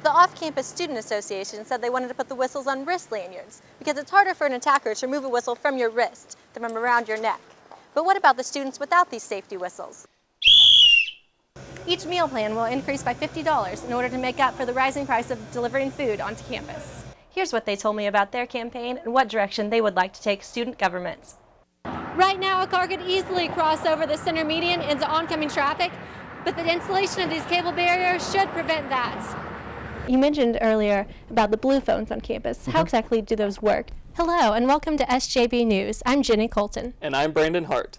The Off-Campus Student Association said they wanted to put the whistles on wrist lanyards because it's harder for an attacker to remove a whistle from your wrist than from around your neck. But what about the students without these safety whistles? Each meal plan will increase by $50 in order to make up for the rising price of delivering food onto campus. Here's what they told me about their campaign and what direction they would like to take student government. Right now, a car could easily cross over the center median into oncoming traffic, but the installation of these cable barriers should prevent that. You mentioned earlier about the blue phones on campus. How exactly do those work? Hello, and welcome to SJB News. I'm Jenny Colton. And I'm Brandon Hart.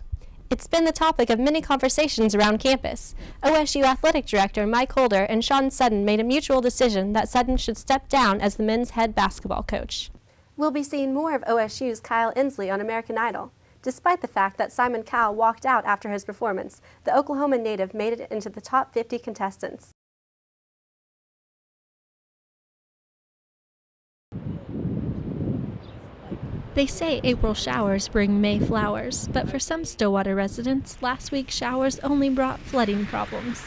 It's been the topic of many conversations around campus. OSU Athletic Director Mike Holder and Sean Sutton made a mutual decision that Sutton should step down as the men's head basketball coach. We'll be seeing more of OSU's Kyle Inslee on American Idol. Despite the fact that Simon Cowell walked out after his performance, the Oklahoma native made it into the top 50 contestants. They say April showers bring May flowers, but for some Stillwater residents, last week's showers only brought flooding problems.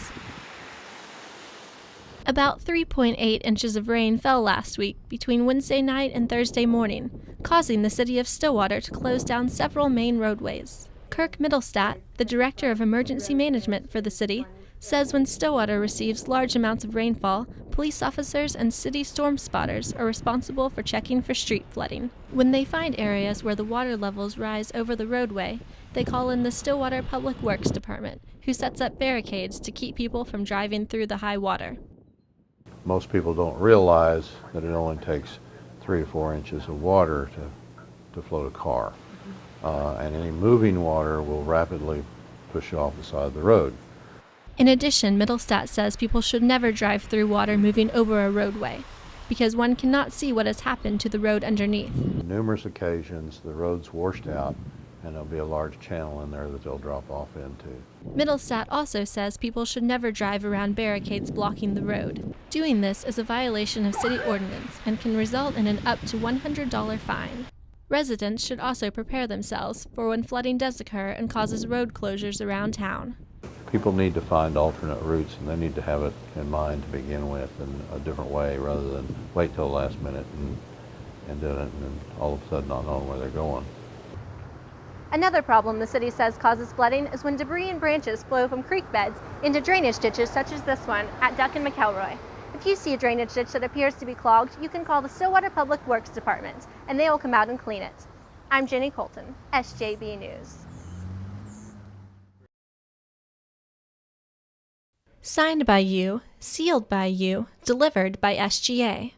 About 3.8 inches of rain fell last week between Wednesday night and Thursday morning, causing the city of Stillwater to close down several main roadways. Kirk Middlestat, the director of emergency management for the city, says when Stillwater receives large amounts of rainfall, police officers and city storm spotters are responsible for checking for street flooding. When they find areas where the water levels rise over the roadway, they call in the Stillwater Public Works Department, who sets up barricades to keep people from driving through the high water. Most people don't realize that it only takes 3 to 4 inches of water to float a car. And any moving water will rapidly push you off the side of the road. In addition, Middlestat says people should never drive through water moving over a roadway, because one cannot see what has happened to the road underneath. On numerous occasions, the road's washed out, and there'll be a large channel in there that they'll drop off into. Middlestat also says people should never drive around barricades blocking the road. Doing this is a violation of city ordinance and can result in an up to $100 fine. Residents should also prepare themselves for when flooding does occur and causes road closures around town. People need to find alternate routes, and they need to have it in mind to begin with in a different way rather than wait till the last minute and do it and then all of a sudden not knowing where they're going. Another problem the city says causes flooding is when debris and branches flow from creek beds into drainage ditches such as this one at Duck and McElroy. If you see a drainage ditch that appears to be clogged, you can call the Stillwater Public Works Department and they will come out and clean it. I'm Jenny Colton, SJB News. Signed by you, sealed by you, delivered by SGA.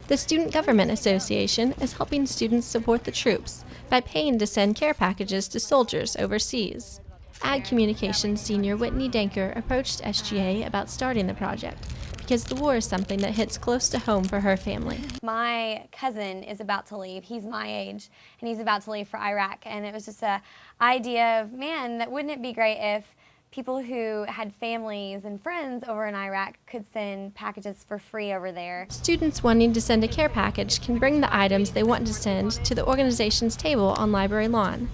The Student Government Association is helping students support the troops by paying to send care packages to soldiers overseas. Ag Communications senior Whitney Danker approached SGA about starting the project because the war is something that hits close to home for her family. My cousin is about to leave. He's my age, and he's about to leave for Iraq. And it was just an idea of, man, wouldn't it be great if people who had families and friends over in Iraq could send packages for free over there. Students wanting to send a care package can bring the items they want to send to the organization's table on library lawn,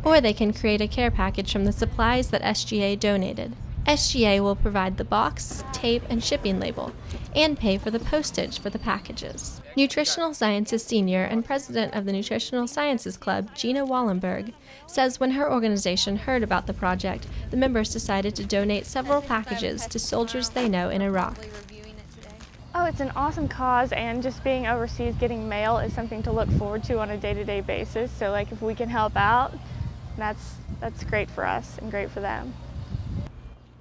or they can create a care package from the supplies that SGA donated. SGA will provide the box, tape, and shipping label, and pay for the postage for the packages. Nutritional Sciences senior and president of the Nutritional Sciences Club, Gina Wallenberg, says when her organization heard about the project, the members decided to donate several packages to soldiers they know in Iraq. Oh, it's an awesome cause, and just being overseas getting mail is something to look forward to on a day-to-day basis. So like if we can help out, that's great for us and great for them.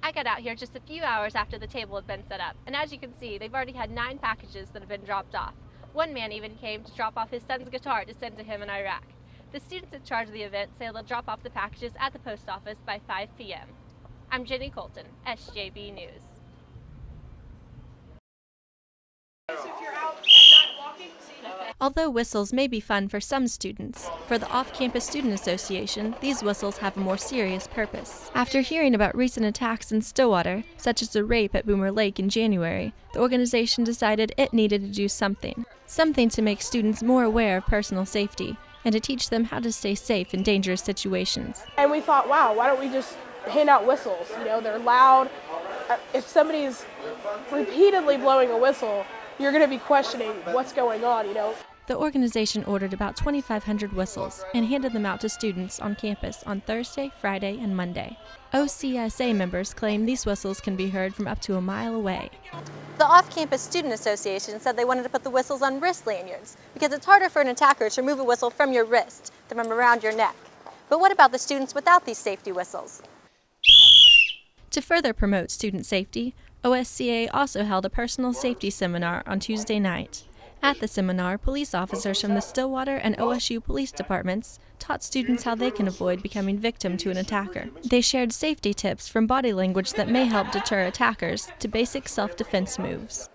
I got out here just a few hours after the table had been set up, and as you can see, they've already had 9 packages that have been dropped off. One man even came to drop off his son's guitar to send to him in Iraq. The students in charge of the event say they'll drop off the packages at the post office by 5 p.m. I'm Jenny Colton, SJB News. Although whistles may be fun for some students, for the Off-Campus Student Association, these whistles have a more serious purpose. After hearing about recent attacks in Stillwater, such as a rape at Boomer Lake in January, the organization decided it needed to do something to make students more aware of personal safety, and to teach them how to stay safe in dangerous situations. And we thought, wow, why don't we just hand out whistles? You know, they're loud. If somebody's repeatedly blowing a whistle, you're going to be questioning what's going on, you know. The organization ordered about 2,500 whistles and handed them out to students on campus on Thursday, Friday, and Monday. OCSA members claim these whistles can be heard from up to a mile away. The Off-Campus Student Association said they wanted to put the whistles on wrist lanyards because it's harder for an attacker to remove a whistle from your wrist than from around your neck. But what about the students without these safety whistles? To further promote student safety, OSCA also held a personal safety seminar on Tuesday night. At the seminar, police officers from the Stillwater and OSU police departments taught students how they can avoid becoming victim to an attacker. They shared safety tips from body language that may help deter attackers to basic self-defense moves.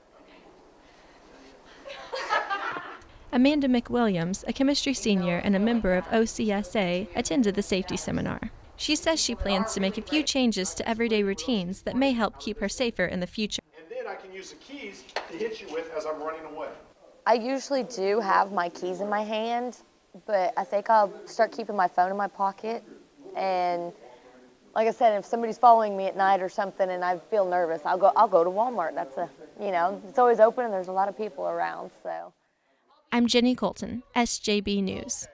Amanda McWilliams, a chemistry senior and a member of OCSA, attended the safety seminar. She says she plans to make a few changes to everyday routines that may help keep her safer in the future. And then I can use the keys to hit you with as I'm running away. I usually do have my keys in my hand, but I think I'll start keeping my phone in my pocket. And like I said, if somebody's following me at night or something and I feel nervous, I'll go to Walmart. It's always open and there's a lot of people around, so. I'm Jenny Colton, SJB News.